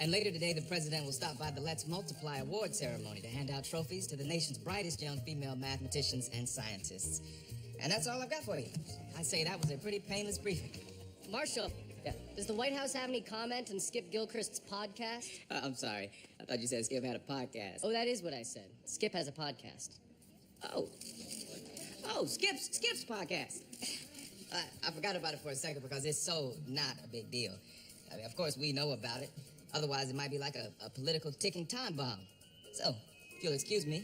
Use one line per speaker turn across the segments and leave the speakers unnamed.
And later today, the president will stop by the Let's Multiply award ceremony to hand out trophies to the nation's brightest young female mathematicians and scientists. And that's all I've got for you. I'd say that was a pretty painless briefing.
Marshall, does the White House have any comment on Skip Gilchrist's podcast?
I'm sorry. I thought you said Skip had a podcast.
Oh, that is what I said. Skip has a podcast.
Oh, Skip's podcast. I forgot about it for a second because it's so not a big deal. I mean, of course, we know about it. Otherwise, it might be like a political ticking time bomb. So, if you'll excuse me.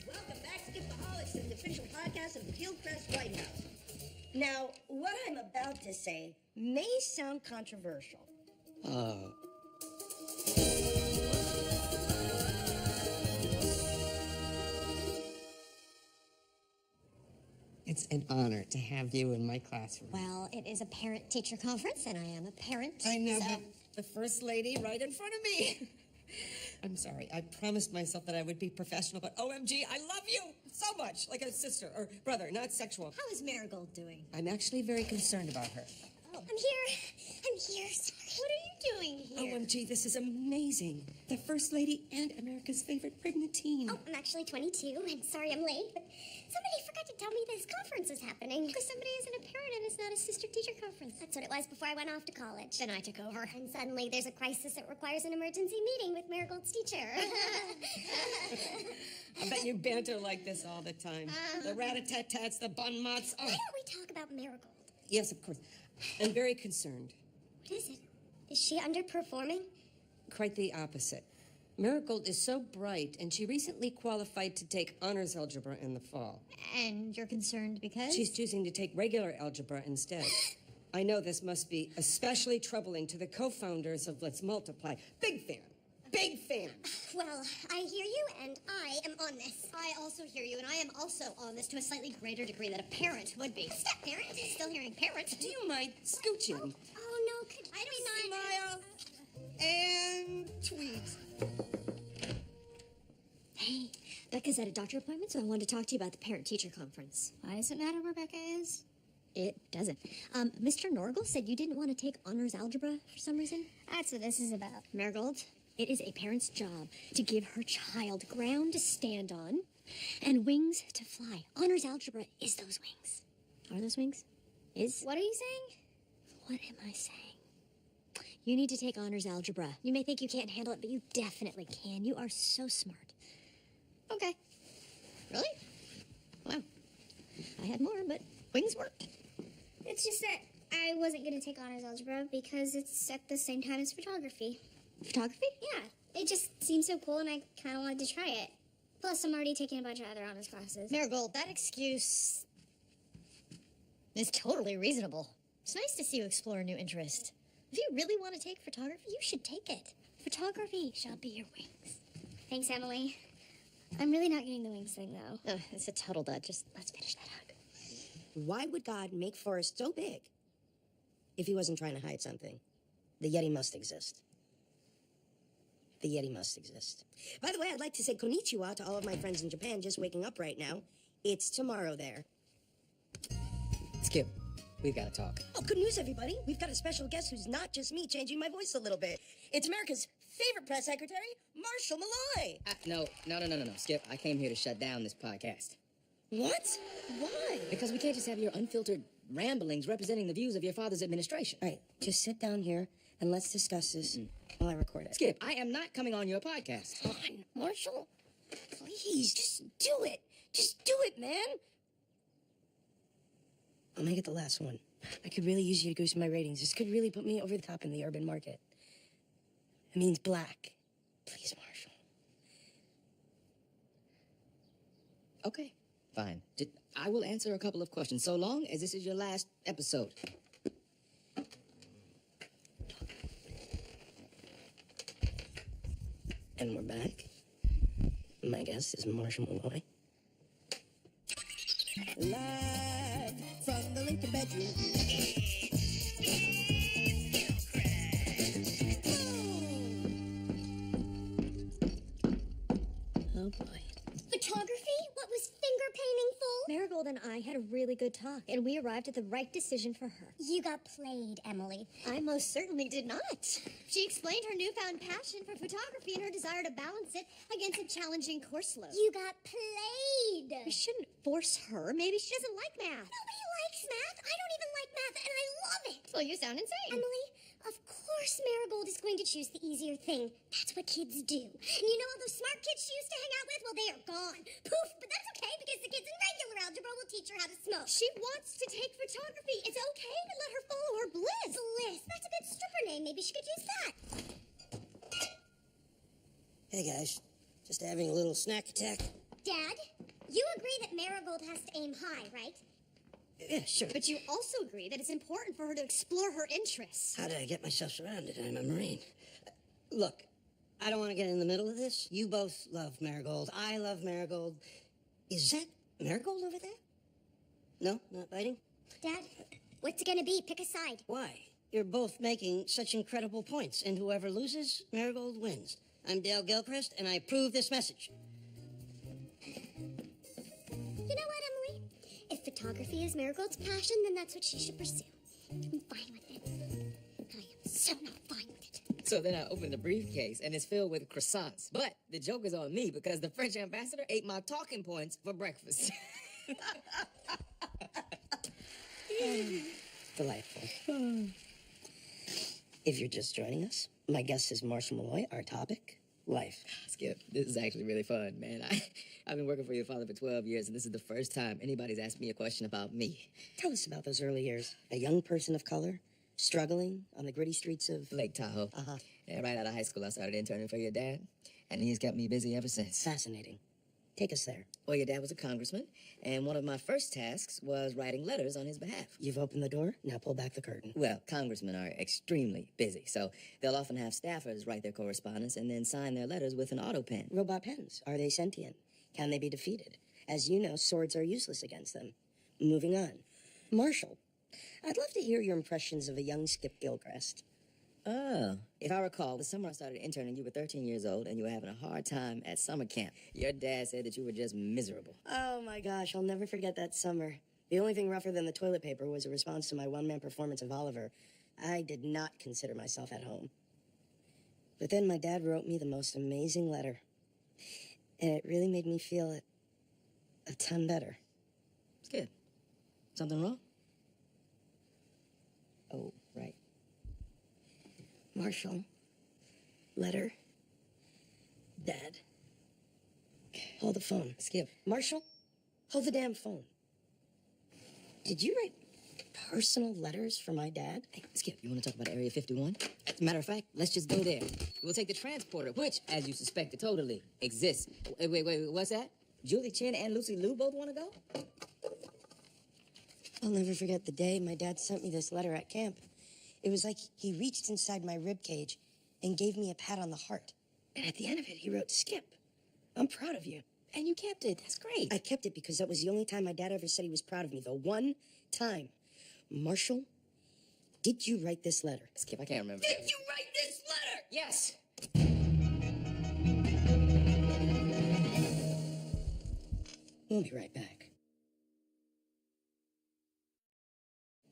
Welcome back to Skipaholics, the official podcast of the Gilchrist White House. Now, what I'm about to say may sound controversial.
It's an honor to have you in my classroom.
Well, it is a parent-teacher conference, and I am a parent.
I know, but the First Lady right in front of me. I'm sorry. I promised myself that I would be professional, but OMG, I love you so much. Like a sister or brother, not sexual.
How is Marigold doing?
I'm actually very concerned about her.
Oh. I'm here. Sorry. What are you doing here?
OMG, this is amazing. The First Lady and America's favorite pregnant teen.
Oh, I'm actually 22, and sorry I'm late, but somebody forgot to tell me this conference is happening. Because somebody isn't a parent and it's not a sister-teacher conference. That's what it was before I went off to college. Then I took over. And suddenly there's a crisis that requires an emergency meeting with Marigold's teacher.
I bet you banter like this all the time. The rat-a-tat-tats, the bun-mots. Oh.
Why don't we talk about Marigold?
Yes, of course. I'm very concerned.
What is it? Is she underperforming?
Quite the opposite. Marigold is so bright, and she recently qualified to take honors algebra in the fall.
And you're concerned because?
She's choosing to take regular algebra instead. I know this must be especially troubling to the co-founders of Let's Multiply. Big fan. Big fan.
Well, I hear you, and I am on this. I also hear you, and I am also on this to a slightly greater degree than a parent would be. Step parent. Still hearing parent.
Do you mind scooching?
Oh no, could I
Smile and tweet.
Hey, Becca's at a doctor appointment, so I wanted to talk to you about the parent-teacher conference. Why does it matter where Becca is? It doesn't. Mr. Norgal said you didn't want to take honors algebra for some reason. That's what this is about. Marigold, it is a parent's job to give her child ground to stand on and wings to fly. Honors algebra is those wings. Are those wings? What are you saying? What am I saying? You need to take honors algebra. You may think you can't handle it, but you definitely can. You are so smart. Okay. Really? Wow. I had more, but wings worked.
It's just that I wasn't going to take honors algebra because it's at the same time as photography.
Photography?
Yeah. It just seemed so cool and I kind of wanted to try it. Plus, I'm already taking a bunch of other honors classes.
Marigold, that excuse is totally reasonable. It's nice to see you explore a new interest. If you really want to take photography, you should take it. Photography shall be your wings.
Thanks, Emily. I'm really not getting the wings thing, though.
Oh, it's a total dud. Just let's finish that hug.
Why would God make forests so big if he wasn't trying to hide something? The Yeti must exist. The Yeti must exist. By the way, I'd like to say konnichiwa to all of my friends in Japan just waking up right now. It's tomorrow there.
Skip, we've got to talk.
Oh, good news, everybody. We've got a special guest who's not just me changing my voice a little bit. It's America's favorite press secretary, Marshall Malloy.
No, Skip. I came here to shut down this podcast.
What? Why?
Because we can't just have your unfiltered ramblings representing the views of your father's administration.
All right, just sit down here and let's discuss this while I record it.
Skip, I am not coming on your podcast.
Come on, Marshall. Please, just do it. Just do it, man. I'll make it the last one. I could really use you to boost my ratings. This could really put me over the top in the urban market. It means black. Please, Marshall.
Okay, fine. I will answer a couple of questions, so long as this is your last episode.
And we're back. My guest is Marshall Malloy. Live from the Lincoln bedroom.
Oh, boy. Photography? What was finger painting for? Marigold and I had had a really good talk, and we arrived at the right decision for her.
You got played, Emily.
I most certainly did not. She explained her newfound passion for photography and her desire to balance it against a challenging course load.
You got played.
We shouldn't force her. Maybe she doesn't like math.
Nobody likes math. I don't even like math, and I love it.
Well, you sound insane.
Emily, of course Marigold is going to choose the easier thing. That's what kids do. And you know all those smart kids she used to hang out with? Well, they are gone. Poof, but that's okay because the kids in regular algebra will teach her how to smoke.
She wants to take photography. It's okay to let her follow her bliss.
Bliss. That's a good stripper name. Maybe she could use that.
Hey, guys. Just having a little snack attack.
Dad, you agree that Marigold has to aim high, right?
Yeah, sure.
But you also agree that it's important for her to explore her interests.
How did I get myself surrounded? I'm a Marine. Look, I don't want to get in the middle of this. You both love Marigold. I love Marigold. Is that Marigold over there? No? Not biting?
Dad, what's it gonna be? Pick a side.
Why? You're both making such incredible points, and whoever loses, Marigold wins. I'm Dale Gilchrist, and I approve this message.
You know what, Emily? If photography is Marigold's passion, then that's what she should pursue. I'm fine with it. I am so not fine with it.
So then I opened the briefcase, and it's filled with croissants. But the joke is on me because the French ambassador ate my talking points for breakfast.
Delightful. If you're just joining us, my guest is Marshall Malloy. Our topic, life.
Skip, this is actually really fun, man. I've been working for your father for 12 years, and this is the first time anybody's asked me a question about me.
Tell us about those early years. A young person of color, struggling on the gritty streets of
Lake Tahoe.
Uh-huh.
Yeah, right out of high school, I started interning for your dad, and he's kept me busy ever since.
Fascinating. Take us there.
Well, your dad was a congressman, and one of my first tasks was writing letters on his behalf.
You've opened the door, now pull back the curtain.
Well, congressmen are extremely busy, so they'll often have staffers write their correspondence and then sign their letters with an auto pen.
Robot pens, are they sentient? Can they be defeated? As you know, swords are useless against them. Moving on. Marshall, I'd love to hear your impressions of a young Skip Gilchrist.
Oh, if I recall, the summer I started interning, you were 13 years old and you were having a hard time at summer camp. Your dad said that you were just miserable.
Oh my gosh, I'll never forget that summer. The only thing rougher than the toilet paper was a response to my one-man performance of Oliver. I did not consider myself at home. But then my dad wrote me the most amazing letter. And it really made me feel a ton better.
Skip, something wrong? Oh, right.
Marshall, letter, Dad. Hold the phone.
Skip.
Marshall, hold the damn phone. Did you write personal letters for my dad?
Hey, Skip, you want to talk about Area 51? As a matter of fact, let's just go there. We'll take the transporter, which, as you suspected, totally exists. Wait, what's that? Julie Chen and Lucy Liu both want to go?
I'll never forget the day my dad sent me this letter at camp. It was like he reached inside my rib cage and gave me a pat on the heart. And at the end of it, he wrote, Skip, I'm proud of you.
And you kept it. That's great.
I kept it because that was the only time my dad ever said he was proud of me. The one time. Marshall, did you write this letter?
Skip, I can't remember.
Did you write this letter?
Yes.
We'll be right back.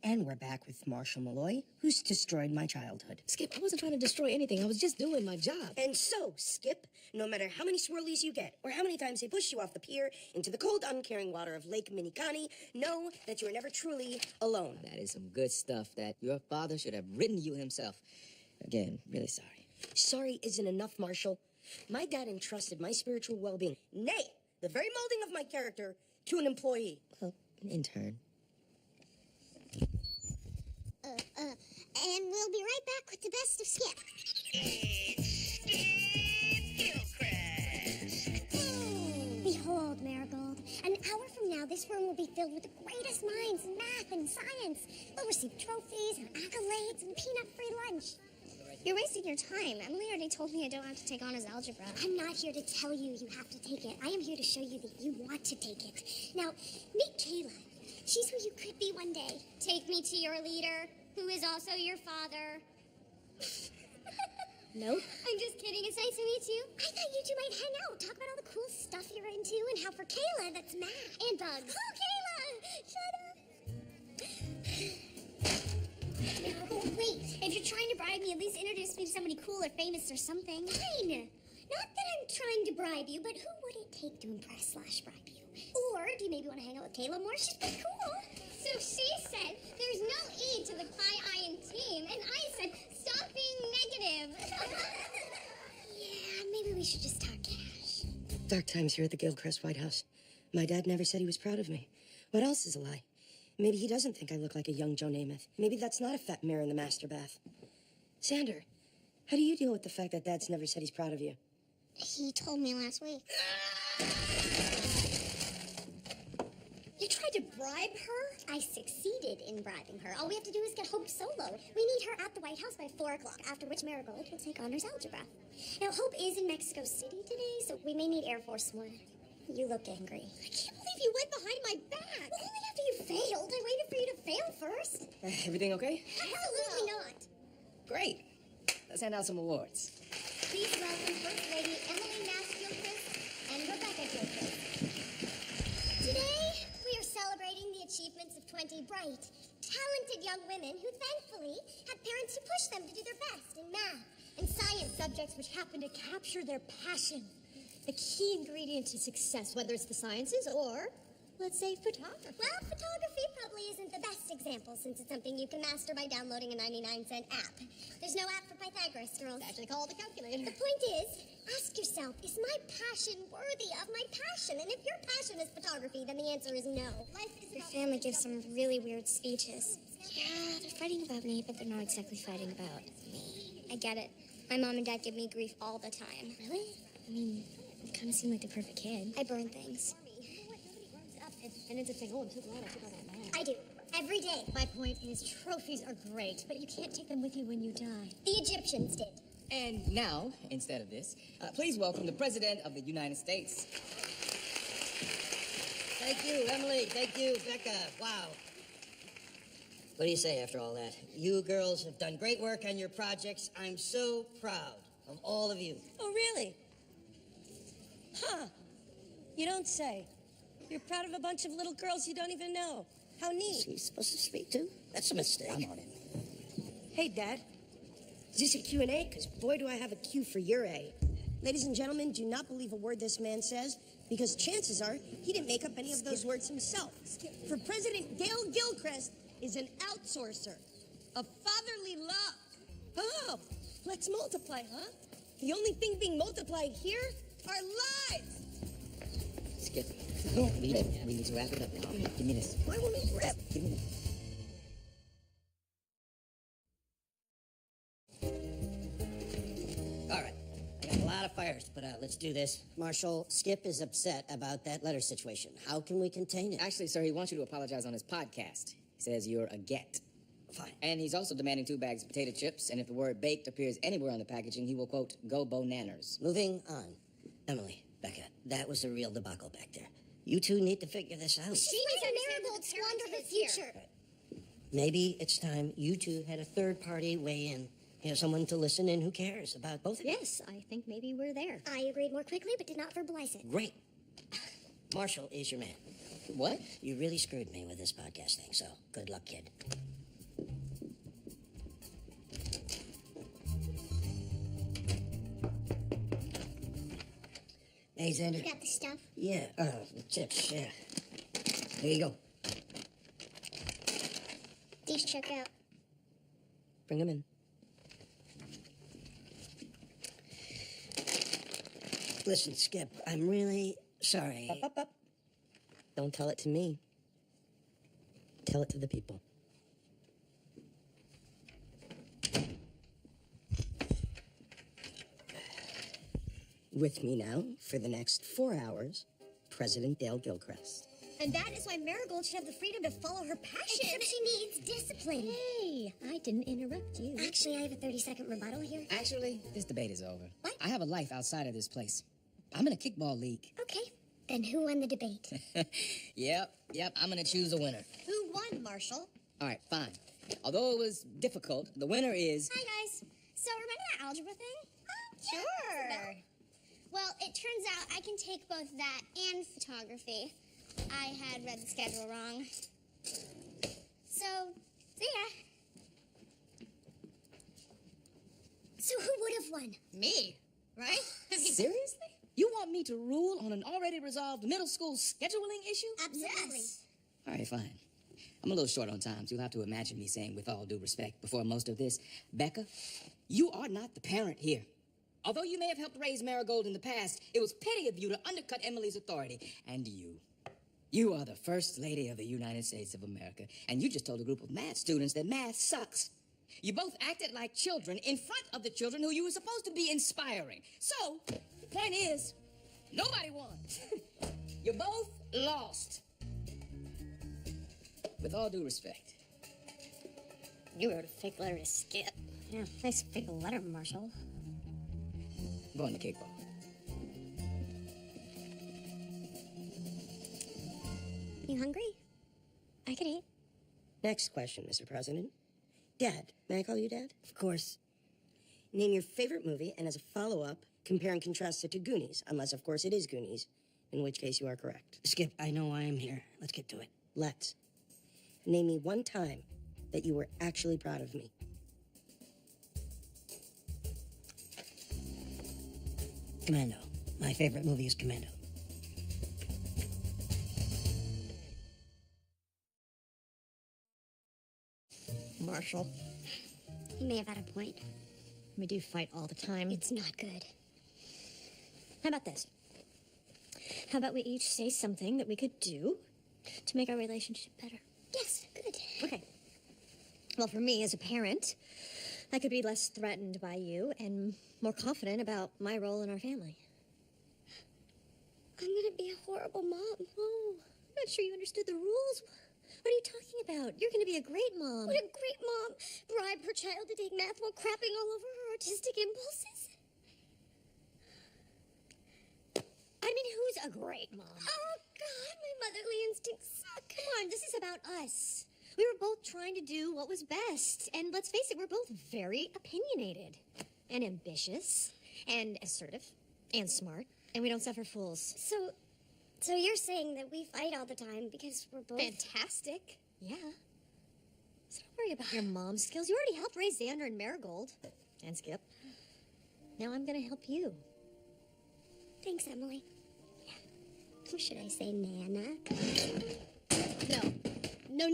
And we're back with Marshall Malloy, who's destroyed my childhood.
Skip, I wasn't trying to destroy anything. I was just doing my job.
And so, Skip, no matter how many swirlies you get, or how many times they push you off the pier into the cold, uncaring water of Lake Minikani, know that you are never truly alone.
That is some good stuff that your father should have written you himself. Again, really sorry.
Sorry isn't enough, Marshall. My dad entrusted my spiritual well-being, nay, the very molding of my character, to an employee.
Well, an intern.
And we'll be right back with the best of Skip. Behold, Marigold, an hour from now, this room will be filled with the greatest minds in math and science. They'll receive trophies and accolades and peanut-free lunch.
You're wasting your time. Emily already told me I don't have to take honors algebra.
I'm not here to tell you you have to take it. I am here to show you that you want to take it. Now, meet Kayla. She's who you could be one day.
Take me to your leader, who is also your father.
Nope.
I'm just kidding. It's nice to meet you.
I thought you two might hang out, talk about all the cool stuff you're into, and how for Kayla, that's math.
And bugs.
Oh, Kayla! somebody cool or famous or something. Fine. Not that I'm trying to bribe you, but who would it take to impress / bribe you? Or do you maybe want to hang out with Kayla more? She's pretty cool. So she said there's no E to the Pi I in team, and I said stop being negative. Yeah, maybe we should just talk cash.
Dark times here at the Gilchrist White House. My dad never said he was proud of me. What else is a lie? Maybe he doesn't think I look like a young Joe Namath. Maybe that's not a fat mirror in the master bath. Xander, how do you deal with the fact that Dad's never said he's proud of you?
He told me last week.
You tried to bribe her?
I succeeded in bribing her. All we have to do is get Hope solo. We need her at the White House by 4 o'clock, after which Marigold will take honors algebra. Now, Hope is in Mexico City today, so we may need Air Force One. You look angry.
I can't believe you went behind my back.
Well, only after you failed. I waited for you to fail first.
Everything okay?
Absolutely not.
Great. Let's hand out some awards.
Please welcome First Lady Emily Nash-Gilchrist and Rebecca Gilchrist. Today, we are celebrating the achievements of 20 bright, talented young women who thankfully had parents who pushed them to do their best in math
And science subjects which happen to capture their passion. The key ingredient to success, whether it's the sciences or, let's say, photography.
Well, photography probably isn't the best example since it's something you can master by downloading a 99-cent app. There's no app for Pythagoras, girls.
It's actually called a calculator.
The point is, ask yourself, is my passion worthy of my passion? And if your passion is photography, then the answer is no.
Your family gives some really weird speeches. Yeah, they're fighting about me, but they're not exactly fighting about me. I get it. My mom and dad give me grief all the time.
Really?
I mean, you kind of seem like the perfect kid. I burn things.
And it's a thing. Oh, I'm so glad I took all that math.
I do. Every day.
My point is, trophies are great, but you can't take them with you when you die.
The Egyptians did.
And now, instead of this, please welcome the President of the United States.
Thank you, Emily. Thank you, Becca. Wow. What do you say after all that? You girls have done great work on your projects. I'm so proud of all of you.
Oh, really? Huh. You don't say. You're proud of a bunch of little girls you don't even know. How neat.
He's supposed to speak to? That's a mistake.
I'm on it.
Hey, Dad. Is this a Q&A? Because boy, do I have a Q for your A. Ladies and gentlemen, do not believe a word this man says, because chances are he didn't make up any of those words himself. For President Dale Gilchrist is an outsourcer of fatherly love. Oh, let's multiply, huh? The only thing being multiplied here are lives.
Skip. We need to wrap it up now. Give me this.
Why won't he rip?
Give me this.
All right. I got a lot of fires to put out. Let's do this. Marshal, Skip is upset about that letter situation. How can we contain it?
Actually, sir, he wants you to apologize on his podcast. He says you're a get.
Fine.
And he's also demanding 2 bags of potato chips, and if the word baked appears anywhere on the packaging, he will, quote, go bonanners.
Moving on. Emily, Becca, that was a real debacle back there. You two need to figure this out.
She made Marigold squander her future.
Maybe it's time you two had a third party weigh in. You know, someone to listen in who cares about both of you.
Yes, I think maybe we're there.
I agreed more quickly, but did not verbalize it.
Great. Marshall is your man.
What?
You really screwed me with this podcast thing, so good luck, kid. Hey, Xander.
You got the stuff?
Yeah, the chips, yeah. There you go.
These check out.
Bring them in. Listen, Skip, I'm really sorry. Up. Don't tell it to me. Tell it to the people. With me now, for the next 4 hours, President Dale Gilchrist.
And that is why Marigold should have the freedom to follow her passion.
Except she needs discipline.
Hey, I didn't interrupt you.
Actually, I have a 30-second rebuttal here.
Actually, this debate is over.
What?
I have a life outside of this place. I'm in a kickball league.
Okay. Then who won the debate?
Yep, I'm gonna choose a winner.
Who won, Marshall?
All right, fine. Although it was difficult, the winner is...
Hi, guys. So remember that algebra thing?
Sure.
Well, it turns out I can take both that and photography. I had read the schedule wrong. So, see ya. So who
me to rule on an already resolved middle school scheduling issue?
Absolutely.
Yes.
All right, fine. I'm a little short on time, so you'll have to imagine me saying, with all due respect, before most of this, Becca, you are not the parent here. Although you may have helped raise Marigold in the past, it was petty of you to undercut Emily's authority. And you are the First Lady of the United States of America, and you just told a group of math students that math sucks. You both acted like children in front of the children who you were supposed to be inspiring. So, the point is, nobody won. You both lost. With all due respect.
You wrote a fake letter to Skip. Yeah, nice fake letter, Marshall.
Go on the cake ball.
You hungry? I could eat.
Next question, Mr. President. Dad. May I call you Dad?
Of course.
Name your favorite movie, and as a follow-up, compare and contrast it to Goonies, unless, of course, it is Goonies, in which case you are correct.
Skip, I know why I'm here. Let's get to it.
Let's. Name me one time that you were actually proud of me.
Commando. My favorite movie is Commando.
Marshall,
You may have had a point.
we do fight all the time.
It's not good.
How about this? How about we each say something that we could do to make our relationship better?
Yes, good.
Okay. Well, for me as a parent, I could be less threatened by you and more confident about my role in our family.
I'm gonna be a horrible mom.
Oh, I'm not sure you understood the rules. What are you talking about? You're going to be a great mom.
What a great mom. Bribe her child to take math while crapping all over her artistic impulses.
I mean, who's a great mom?
Oh, God, my motherly instincts suck.
Come on, this is about us. We were both trying to do what was best. And let's face it, we're both very opinionated and ambitious and assertive and smart. And we don't suffer fools.
So you're saying that we fight all the time because we're both...
Fantastic. Yeah. So don't worry about your mom skills. You already helped raise Xander and Marigold. And Skip. Now I'm going to help you.
Thanks, Emily. Yeah. Should I say Nana?
No.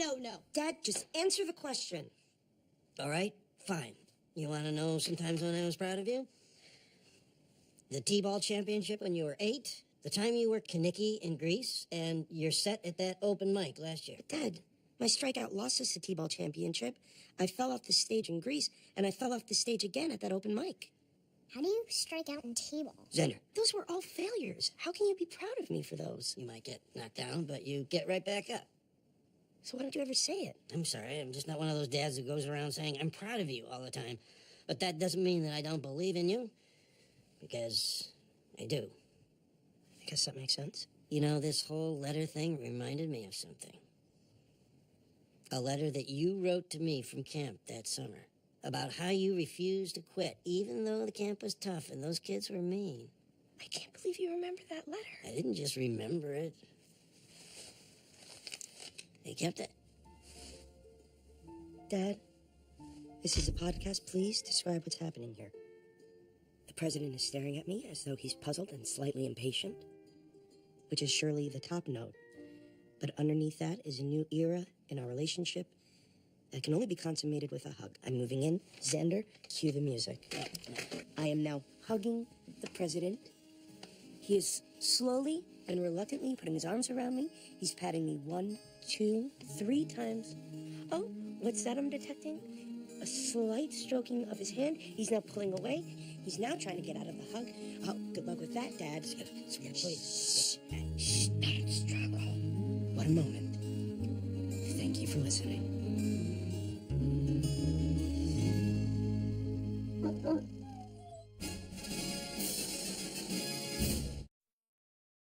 Dad, just answer the question.
All right, fine. You want to know sometimes when I was proud of you? The T-ball championship when you were 8, the time you were Kaniki in Greece, and your set at that open mic last year.
Dad, my strikeout lost us the T-ball championship. I fell off the stage in Greece, and I fell off the stage again at that open mic.
How do you strike out in T-ball?
Xander,
Those were all failures. How can you be proud of me for those?
you might get knocked down, but you get right back up.
So why don't you ever say it?
I'm sorry, I'm just not one of those dads who goes around saying, I'm proud of you all the time. But that doesn't mean that I don't believe in you, because I do.
I guess that makes sense.
You know, this whole letter thing reminded me of something. A letter that you wrote to me from camp that summer about how you refused to quit, even though the camp was tough and those kids were mean.
I can't believe you remember that letter.
I didn't just remember it. I kept it.
Dad, this is a podcast. Please describe what's happening here. The president is staring at me as though he's puzzled and slightly impatient, which is surely the top note. But underneath that is a new era in our relationship that can only be consummated with a hug. I'm moving in. Xander, cue the music. I am now hugging the president. He is slowly and reluctantly putting his arms around me. He's patting me 1, 2, 3 times. Oh, what's that I'm detecting? A slight stroking of his hand. He's now pulling away. He's now trying to get out of the hug. Oh, good luck with that, Dad. Please. Shh, don't struggle. One moment. Thank you for listening.